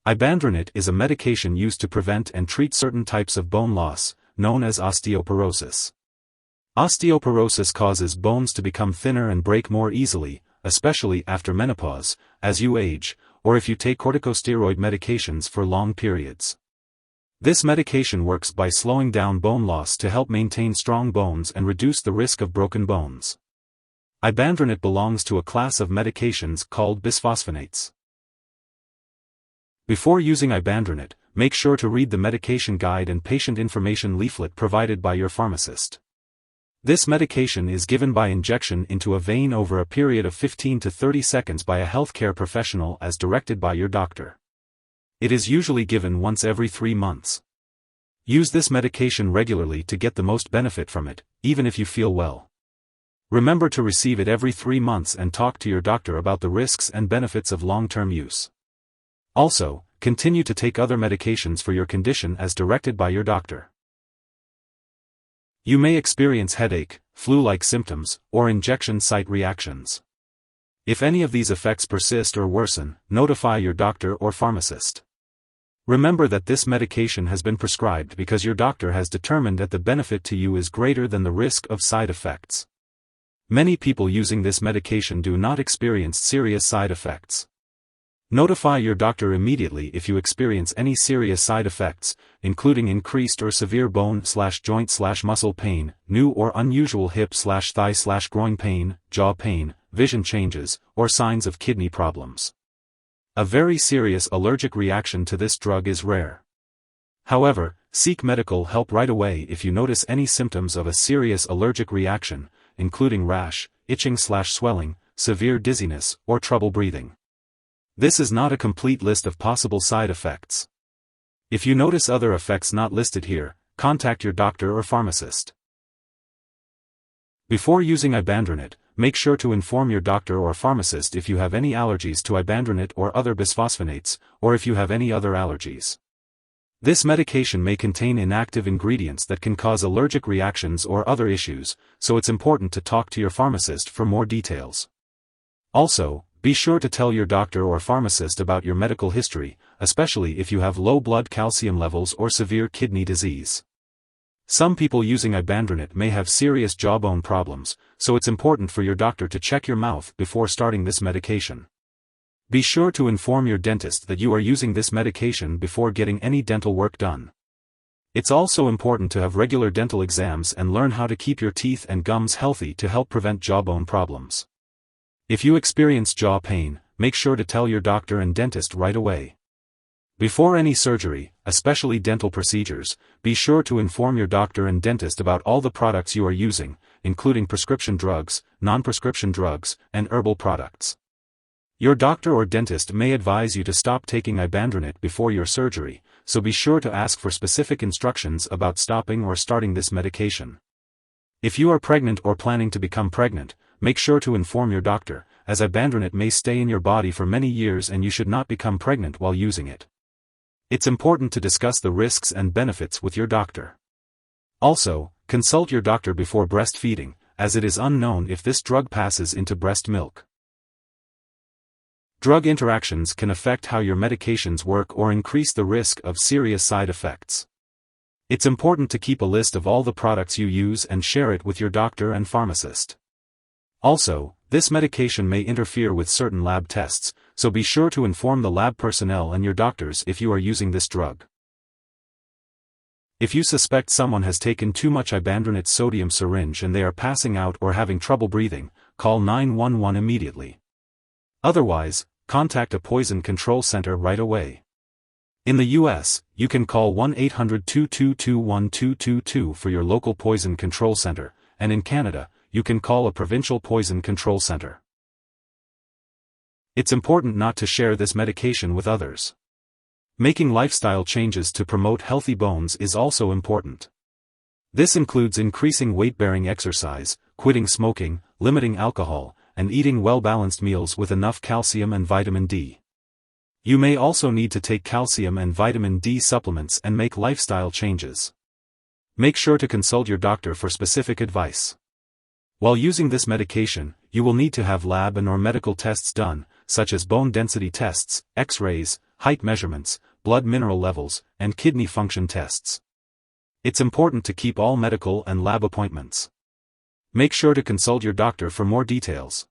Ibandronate is a medication used to prevent and treat certain types of bone loss, known as osteoporosis. Osteoporosis causes bones to become thinner and break more easily, especially after menopause, as you age, or if you take corticosteroid medications for long periods. This medication works by slowing down bone loss to help maintain strong bones and reduce the risk of broken bones. Ibandronate belongs to a class of medications called bisphosphonates. Before using Ibandronate, make sure to read the medication guide and patient information leaflet provided by your pharmacist. This medication is given by injection into a vein over a period of 15 to 30 seconds by a healthcare professional as directed by your doctor. It is usually given once every 3 months. Use this medication regularly to get the most benefit from it, even if you feel well. Remember to receive it every 3 months and talk to your doctor about the risks and benefits of long-term use. Also, continue to take other medications for your condition as directed by your doctor. You may experience headache, flu-like symptoms, or injection site reactions. If any of these effects persist or worsen, notify your doctor or pharmacist. Remember that this medication has been prescribed because your doctor has determined that the benefit to you is greater than the risk of side effects. Many people using this medication do not experience serious side effects. Notify your doctor immediately if you experience any serious side effects, including increased or severe bone/joint/muscle pain, new or unusual hip/thigh/groin pain, jaw pain, vision changes, or signs of kidney problems. A very serious allergic reaction to this drug is rare. However, seek medical help right away if you notice any symptoms of a serious allergic reaction, including rash, itching/swelling, severe dizziness, or trouble breathing. This is not a complete list of possible side effects. If you notice other effects not listed here, contact your doctor or pharmacist. Before using Ibandronate, make sure to inform your doctor or pharmacist if you have any allergies to Ibandronate or other bisphosphonates, or if you have any other allergies. This medication may contain inactive ingredients that can cause allergic reactions or other issues, so it's important to talk to your pharmacist for more details. Also, be sure to tell your doctor or pharmacist about your medical history, especially if you have low blood calcium levels or severe kidney disease. Some people using Ibandronate may have serious jawbone problems, so it's important for your doctor to check your mouth before starting this medication. Be sure to inform your dentist that you are using this medication before getting any dental work done. It's also important to have regular dental exams and learn how to keep your teeth and gums healthy to help prevent jawbone problems. If you experience jaw pain, make sure to tell your doctor and dentist right away. Before any surgery, especially dental procedures, be sure to inform your doctor and dentist about all the products you are using, including prescription drugs, non-prescription drugs, and herbal products. Your doctor or dentist may advise you to stop taking Ibandronate before your surgery, so be sure to ask for specific instructions about stopping or starting this medication. If you are pregnant or planning to become pregnant, make sure to inform your doctor, as Ibandronate may stay in your body for many years and you should not become pregnant while using it. It's important to discuss the risks and benefits with your doctor. Also, consult your doctor before breastfeeding, as it is unknown if this drug passes into breast milk. Drug interactions can affect how your medications work or increase the risk of serious side effects. It's important to keep a list of all the products you use and share it with your doctor and pharmacist. Also, this medication may interfere with certain lab tests, so be sure to inform the lab personnel and your doctors if you are using this drug. If you suspect someone has taken too much Ibandronate sodium syringe and they are passing out or having trouble breathing, call 911 immediately. Otherwise, contact a poison control center right away. In the US, you can call 1-800-222-1222 for your local poison control center, and in Canada, you can call a provincial poison control center. It's important not to share this medication with others. Making lifestyle changes to promote healthy bones is also important. This includes increasing weight-bearing exercise, quitting smoking, limiting alcohol, and eating well-balanced meals with enough calcium and vitamin D. You may also need to take calcium and vitamin D supplements and make lifestyle changes. Make sure to consult your doctor for specific advice. While using this medication, you will need to have lab and/or medical tests done, such as bone density tests, X-rays, height measurements, blood mineral levels, and kidney function tests. It's important to keep all medical and lab appointments. Make sure to consult your doctor for more details.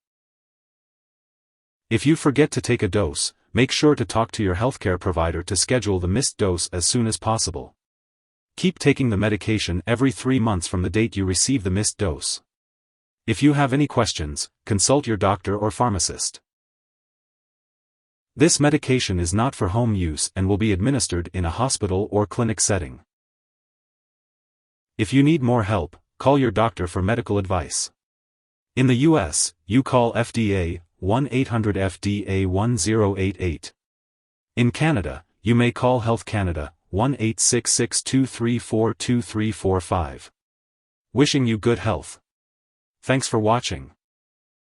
If you forget to take a dose, make sure to talk to your healthcare provider to schedule the missed dose as soon as possible. Keep taking the medication every 3 months from the date you receive the missed dose. If you have any questions, consult your doctor or pharmacist. This medication is not for home use and will be administered in a hospital or clinic setting. If you need more help, call your doctor for medical advice. In the US, you call FDA 1-800-FDA-1088. In Canada, you may call Health Canada 1-866-234-2345. Wishing you good health. Thanks for watching.